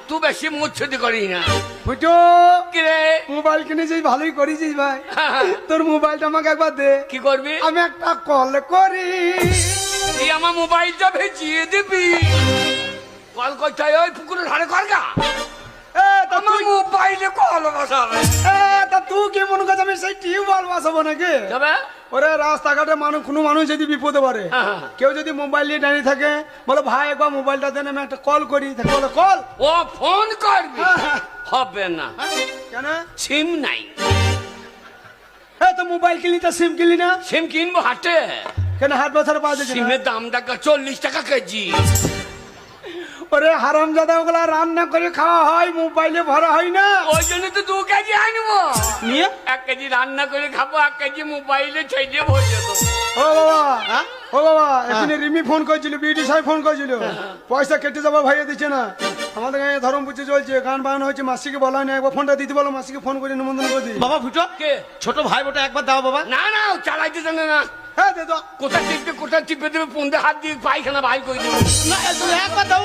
তুই বেশি মুচ্ছুতি করি না ফুটো কি রে মোবাইল কিনেছিস ভালোই করেছিস ভাই তোর মোবাইলটা আমাকে একবার দে কি করবি আমি একটা কল করি তুই আমার মোবাইলটা ভেজিয়ে দিবি কল করতে হয় ওই পুকুরের ধারে কর গা আমার মোবাইলে কল বসাবে তা তুই কি মনে করছিস আমি সেই টিউবওয়েল বসাবো নাকি যাবে ওরে রাস্তাঘাটে কোনো মানুষ যদি বিপদে পড়ে কেউ যদি মোবাইল নিয়ে দাঁড়িয়ে থাকে বলে ভাই একবার মোবাইলটা দেন আমি একটা কল করি বলে কল ও ফোন করবি হবে না কেন সিম নাই তো মোবাইল কিনলি তো সিম কিনলি না সিম কিনবো হাটে কেন হাট বাজারে পাওয়া যাচ্ছে না? সিমের দাম টাকা 40 টাকা কেজি ওরে হারামজাদা ওগুলা রান্না করে খাওয়া হয় মোবাইলে ভরা হয় না ওই জন্য তো 2 কেজি আনবো নিয়ে 1 কেজি রান্না করে খাবো 1 কেজি মোবাইলে ছেড়ে ভরে দেবো ও বাবা ও বাবা এখানে রিমি ফোন করেছিল বিউটি সাহেব ফোন করেছিল পয়সা কেটে যাবো ভাইয়া দিচ্ছে না আমাদের গায়ে ধরম পুজো চলছে গান বাগানো হচ্ছে মাসিকে বলা নেই একবার ফোনটা দিতে বলো মাসিকে ফোন করে নিমন্ত্রণ করে দিই বাবা ফুটো কে ছোট ভাই বোটা একবার দাও বাবা না না ও চালাইতে জানে না হ্যাঁ দে তো কোথা টিপে দেবে পুন্দে হাত দিয়ে পায়খানা ভাই করে দেবে না একবার দাও